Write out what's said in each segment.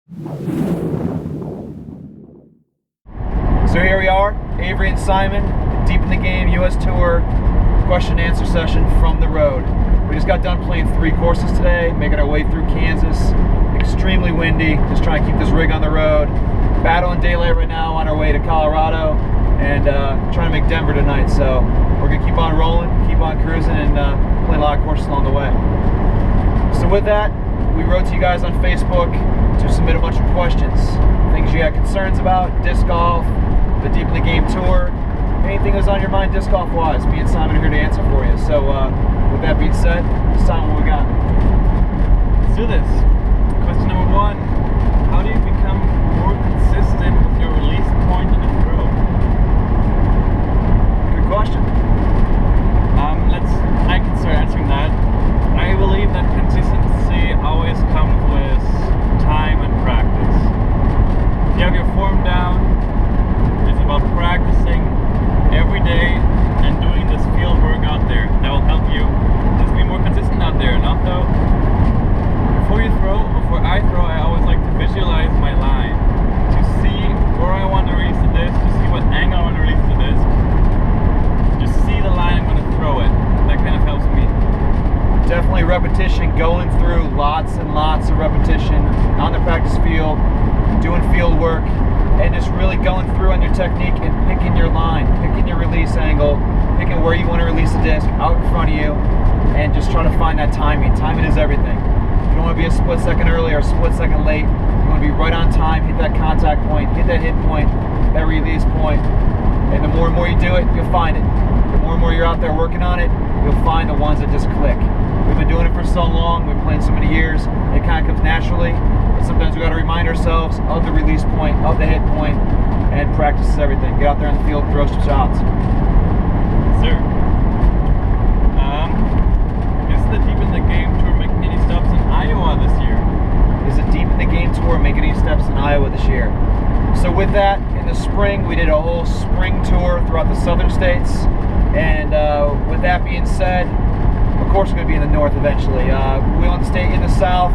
So here we are, Avery and Simon, Deep in the Game US Tour question and answer session from the road. We just got done playing 3 courses today, making our way through Kansas. Extremely windy, just trying to keep this rig on the road. Battling daylight right now on our way to Colorado, and trying to make Denver tonight. So we're gonna keep on rolling, keep on cruising, and playing a lot of courses along the way. So with that, we wrote to you guys on Facebook to submit a bunch of questions. Things you had concerns about, disc golf, the Deep in the Game Tour, anything that was on your mind disc golf wise. Me and Simon are here to answer for you. So with that being said, Simon, what we got? Let's do this. Question number 1. How do you become more consistent with your release point in the throw? Good question. I can start answering that. I believe that consistency always comes with time and practice. If you have your form down, it's about practicing every day and doing this field work out there. That will help you just be more consistent out there. And also, before I throw, I always like to visualize my line to see where I want to release the disc, to see what angle I want to release the disc, just see the line I'm going to throw it. That kind of helps me. Definitely repetition, going through lots and lots of repetition on the practice field, doing field work, and just really going through on your technique and picking your line, picking your release angle, picking where you want to release the disc out in front of you, and just trying to find that timing. Timing is everything. You don't want to be a split second early or a split second late. You want to be right on time, hit that contact point, hit that hit point, that release point. And the more and more you do it, you'll find it. The more and more you're out there working on it, you'll find the ones that just click. We've been doing it for so long, we've been playing so many years, it kind of comes naturally. But sometimes we got to remind ourselves of the release point, of the hit point, and practice everything. Get out there in the field, throw some shots. Sir. Is the Deep in the Game Tour making any stops in Iowa this year? Is the Deep in the Game Tour making any steps in Iowa this year? So with that, in the spring, we did a whole spring tour throughout the southern states. And with that being said, of course we're going to be in the north eventually. We want to stay in the south,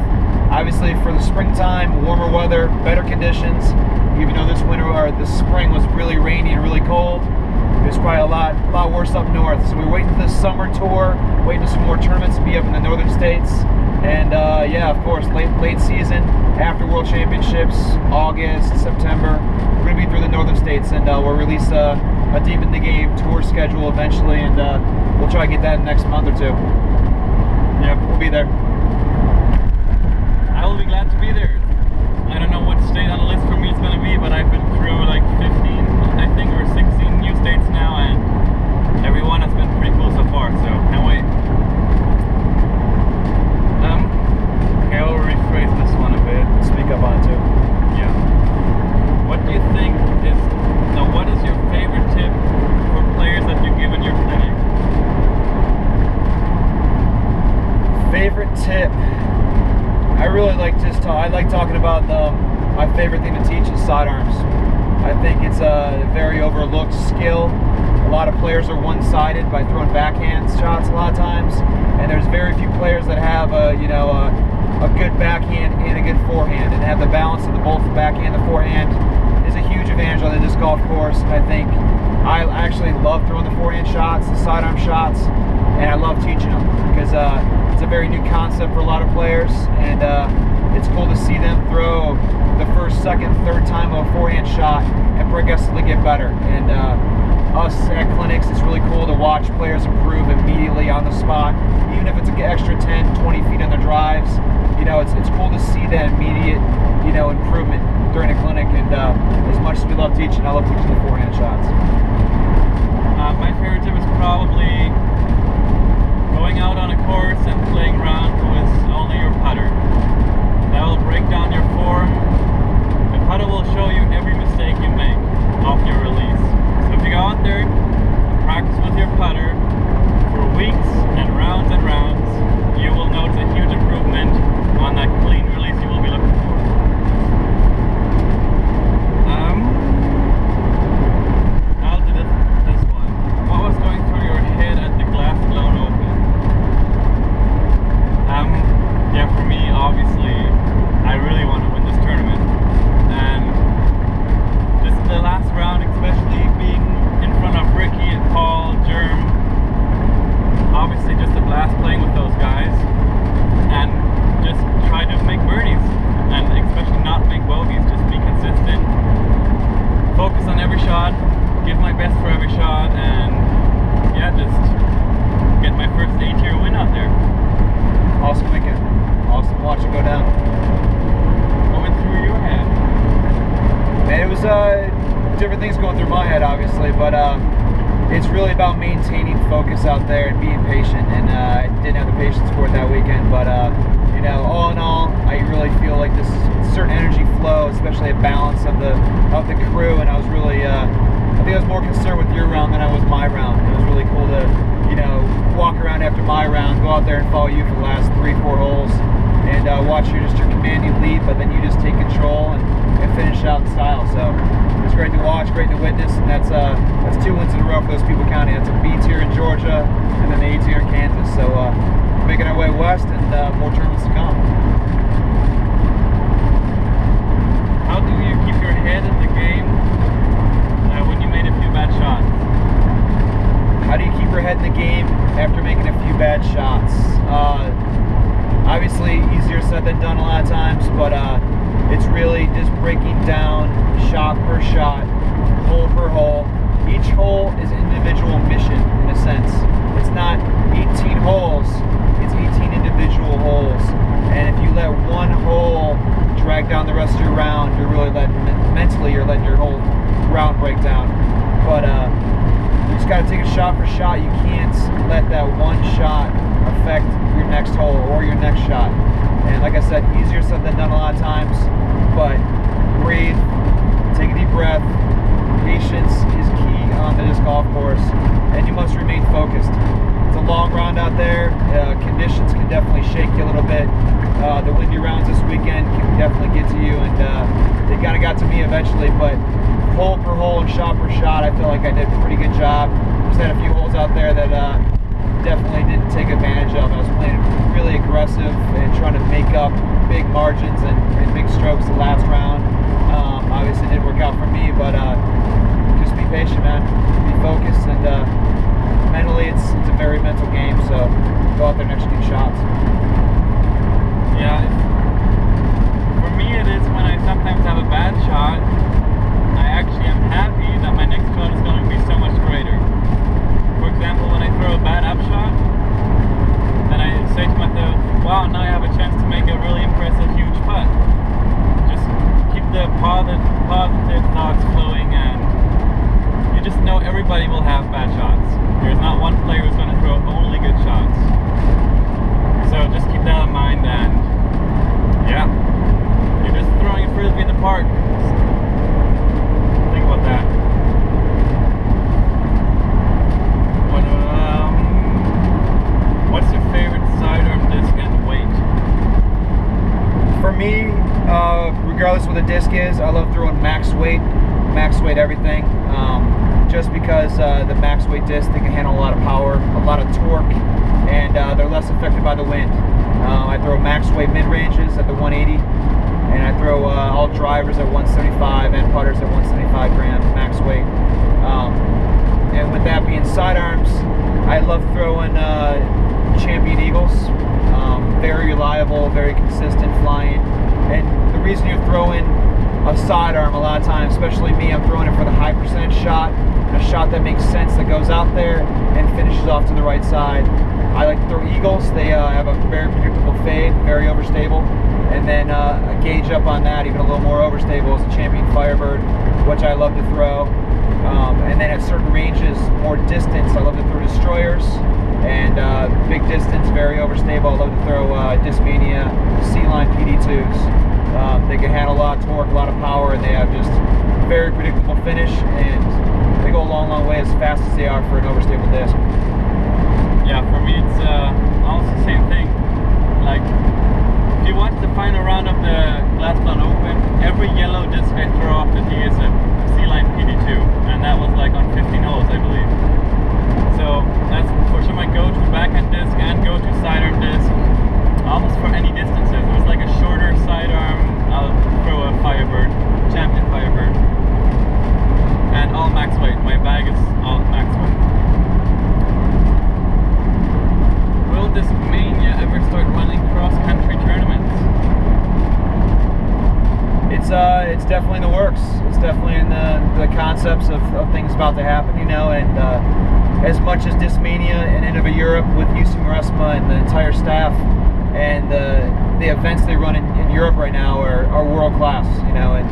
obviously for the springtime, warmer weather, better conditions. Even though this winter or this spring was really rainy and really cold, it was probably a lot worse up north. So we're waiting for this summer tour, waiting for some more tournaments to be up in the northern states. And yeah, of course, late season, after World Championships, August, September, we're going to be through the northern states, and we'll release a Deep in the Game tour schedule eventually, and we'll try to get that in the next month or 2. Yeah, we'll be there. I will be glad to be there. I don't know what state on the list for me it's going to be, but I've been through like 15, I think, or 16 new states now, and every one has been pretty cool so far, so can't wait. Okay, I'll rephrase this one a bit. Speak up on it too. Yeah. What do you think what is your favorite tip for players that you give in your clinic? Favorite tip? I really like I like talking about my favorite thing to teach is sidearms. I think it's a very overlooked skill. A lot of players are one-sided by throwing backhand shots a lot of times, and there's very few players that have a good backhand and a good forehand, and have the balance of both the backhand and the forehand is a huge advantage on the disc golf course. I think I actually love throwing the forehand shots, the sidearm shots, and I love teaching them because it's a very new concept for a lot of players, and it's cool to see them throw the first, second, third time of a forehand shot and progressively get better. And us at clinics, it's really cool to watch players improve immediately on the spot, even if it's an extra 10, 20 feet on their drives. It's cool to see that immediate, improvement during a clinic. And as much as we love teaching, I love teaching the forehand shots. My favorite tip is probably going out on a course and playing around with only your putter. That will break down your form. The putter will show you every mistake you make off your release. So if you go out there and practice with your putter for weeks and rounds, you will notice a huge improvement on that clean release you will be looking for. I'll do this one. What was going through your head at the glass blown open? Yeah, for me, obviously, I really want different things going through my head, obviously, but it's really about maintaining focus out there and being patient. And I didn't have the patience for it that weekend, but you know, all in all, I really feel like this certain energy flow, especially a balance of the crew. And I was really, I think I was more concerned with your round than I was my round. It was really cool to, you know, walk around after my round, go out there and follow you for the last 3-4 holes, and watch your commanding lead, but then you just take control and finish out in style. So it was great to watch, great to witness, and that's 2 wins in a row for those people counting. That's a B tier in Georgia, and then the A tier in Kansas. So making our way west, and more tournaments to come. How do you keep your head in the game when you made a few bad shots? How do you keep your head in the game after making a few bad shots? Obviously, easier said than done a lot of times, but it's really just breaking down shot per shot, hole per hole. Each hole is an individual mission, in a sense. It's not 18 holes, it's 18 individual holes. And if you let one hole drag down the rest of your round, you're really mentally, you're letting your whole round break down. But you just got to take it shot for shot. You can't let that one shot affect your next hole or your next shot. And like I said, easier said than done a lot of times, but breathe, take a deep breath. Patience is key on the disc golf course, and you must remain focused. It's a long round out there. Conditions can definitely shake you a little bit. The windy rounds this weekend can definitely get to you, and they kind of got to me eventually, but hole per hole and shot per shot, I feel like I did a pretty good job. Just had a few holes out there that definitely didn't take advantage of. I was playing really aggressive and trying to make up big margins and big strokes the last round. Obviously it didn't work out for me, but just be patient, man. Be focused, and mentally it's a very mental game, so go out there and execute shots. Yeah, for me it is when I sometimes have a bad shot, I actually am happy that my next shot is going to be so much greater. For example, when I throw a bad up shot, then I say to myself, wow, now I have a chance to make a really impressive huge putt. Just keep the positive thoughts flowing, and you just know everybody will have bad shots. There's not one player who's going to throw only good shots. So just keep that in mind, and yeah, you're just throwing a frisbee in the park. Think about that. What's your favorite sidearm disc and weight? For me, regardless of what the disc is, I love throwing max weight everything. Just because the max weight disc, they can handle a lot of power, a lot of torque, and they're less affected by the wind. I throw max weight mid ranges at the 180, and I throw all drivers at 175 and putters at 175 grams max weight. And with that being sidearms, I love throwing Champion Eagles. Very reliable, very consistent flying. And the reason you're throwing a sidearm a lot of times, especially me, I'm throwing it for the high percentage shot, a shot that makes sense, that goes out there and finishes off to the right side. I like to throw Eagles. They have a very predictable fade, very overstable. And then a gauge up on that, even a little more overstable, is a Champion Firebird, which I love to throw. And then at certain ranges, more distance, I love to throw Destroyers. And big distance, very overstable, I love to throw Discmania C-Line PD2s. They can handle a lot of torque, a lot of power, and they have just very predictable finish, and they go a long, long way as fast as they are for an overstable disc. Yeah, for me it's almost the same thing. Like, if you watch the final round of the Glass Blown Open, every yellow disc I throw off the tee is a C-Line PD2, and that was like on 15 holes, I believe. So that's for sure my go-to backhand disc and go-to sidearm disc, almost for any distances. If it was like a shorter sidearm, I'll throw a Firebird, Champion Firebird. And all max weight. My bag is all max weight. Will this mania ever start running cross-country tournaments? It's definitely in the works. It's definitely in the concepts of things about to happen, you know, and as much as Discmania and Innova Europe with UC Maresma and the entire staff and the events they run in Europe right now are world class, you know, and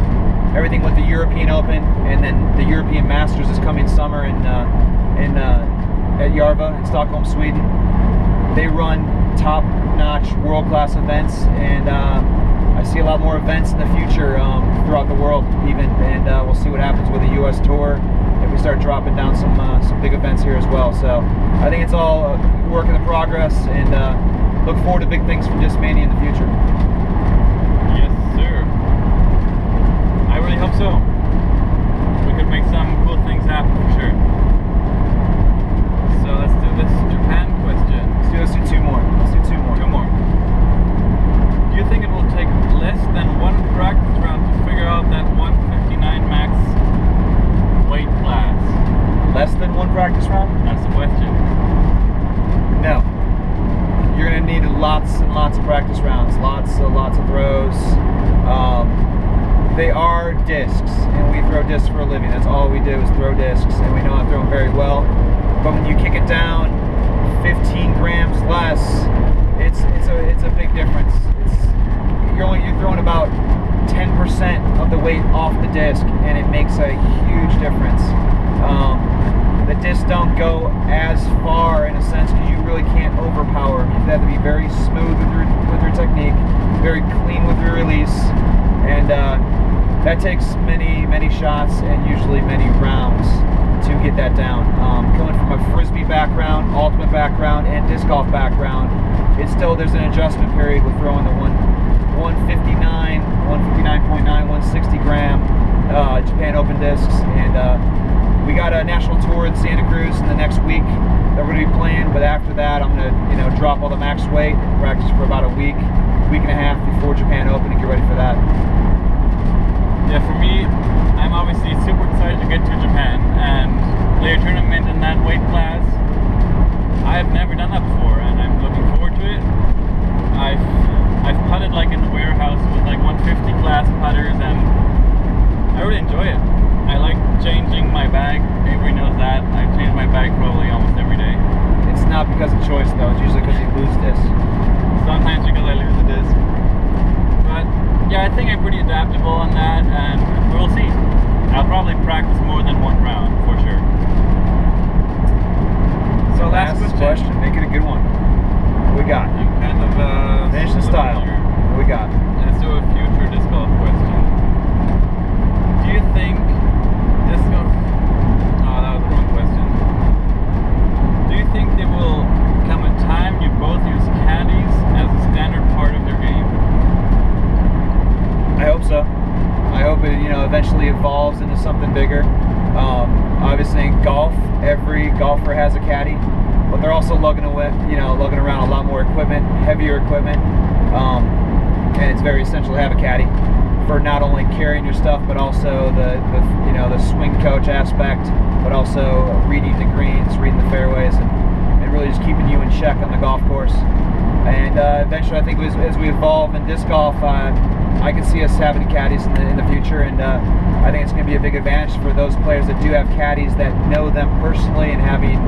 everything with the European Open, and then the European Masters is coming summer at Järva in Stockholm, Sweden. They run top-notch, world-class events, and I see a lot more events in the future throughout the world, even, and we'll see what happens with the U.S. Tour if we start dropping down some big events here as well. So I think it's all a work in progress, and look forward to big things from Discmania in the future. Yes, sir. I really hope so. We could make some cool things happen for sure. So let's do this Japan question. Let's do two more. Two more. Do you think it will take less than one practice round to figure out that 159 max weight class? Less than one practice round? That's the question. No. You're going to need lots and lots of practice rounds, lots of throws. They are discs, and we throw discs for a living. That's all we do is throw discs, and we know how to throw them very well. But when you kick it down 15 grams less, it's a big difference. You're throwing about 10% of the weight off the disc, and it makes a huge difference. The discs don't go as far in a sense because you really can't overpower them. You have to be very smooth with your technique, very clean with your release, and that takes many shots and usually many rounds to get that down. Coming from a frisbee background, ultimate background, and disc golf background, there's an adjustment period with throwing the 159.9, 160 gram Japan Open discs, and we got a national tour in Santa Cruz in the next week that we're going to be playing. But after that, I'm going to drop all the max weight, practice for about a week and a half before Japan Open, and get ready for that. Yeah, for me, I'm obviously super excited to get to Japan and play a tournament in that weight class. I have never done that before, and I'm looking forward to it. I've putted like in the warehouse with like 150 class putters, and I really enjoy it. I like changing my bag. Avery knows that. I change my bag probably almost every day. It's not because of choice though, it's usually because you lose discs. Sometimes because I lose a disc. But yeah, I think I'm pretty adaptable on that, and we'll see. I'll probably practice more than one round for sure. So last question. Make it a good one. What we got? I'm kind of finish the style. What we got? Let's do a future disc golf question. Do you think disc golf? Oh, that was the wrong question. Do you think there will come a time you both use caddies as a standard part of their game? I hope so. I hope it eventually evolves into something bigger. Obviously in golf, every golfer has a caddy, but they're also lugging around a lot more equipment, heavier equipment, and it's very essential to have a caddy for not only carrying your stuff, but also the swing coach aspect, but also reading the greens, reading the fairways, and really just keeping you in check on the golf course. And eventually, I think as we evolve in disc golf, I can see us having caddies in the future, and I think it's going to be a big advantage for those players that do have caddies that know them personally, and having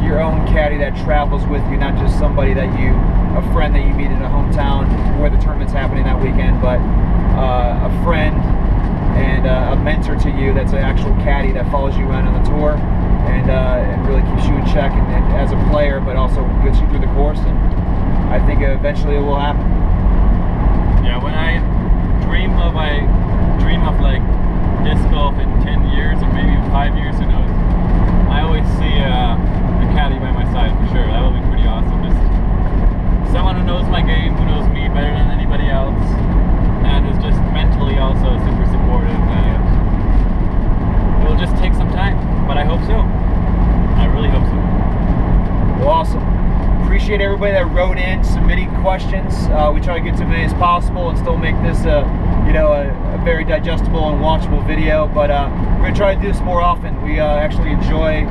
your own caddy that travels with you, not just somebody a friend that you meet in a hometown where the tournament's happening that weekend, but a friend and a mentor to you that's an actual caddy that follows you around on the tour, and really keeps you in check and as a player, but also gets you through the course. And I think eventually it will happen. Yeah, when I dream of like disc golf in 10 years or maybe 5 years, who knows, I always see a caddy by my side for sure. That would be pretty awesome. Just someone who knows my game, who knows me better than anybody else, and is just mentally also super supportive. And it will just take some time, but I hope so. I really hope so. Well, awesome. Appreciate everybody that wrote in, submitting questions. We try to get to as many as possible and still make this a very digestible and watchable video, but we're going to try to do this more often. We actually enjoy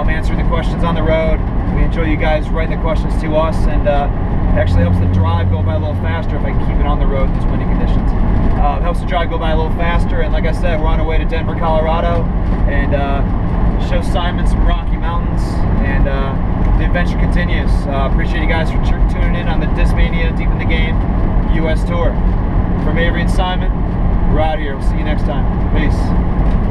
answering the questions on the road. We enjoy you guys writing the questions to us, and it actually helps the drive go by a little faster if I can keep it on the road in these windy conditions. It helps the drive go by a little faster, and like I said, we're on our way to Denver, Colorado, and show Simon some Rocky Mountains, and the adventure continues. Appreciate you guys for tuning in on the Discmania Deep in the Game US Tour. From Avery and Simon, We're out here. We'll see you next time. Peace.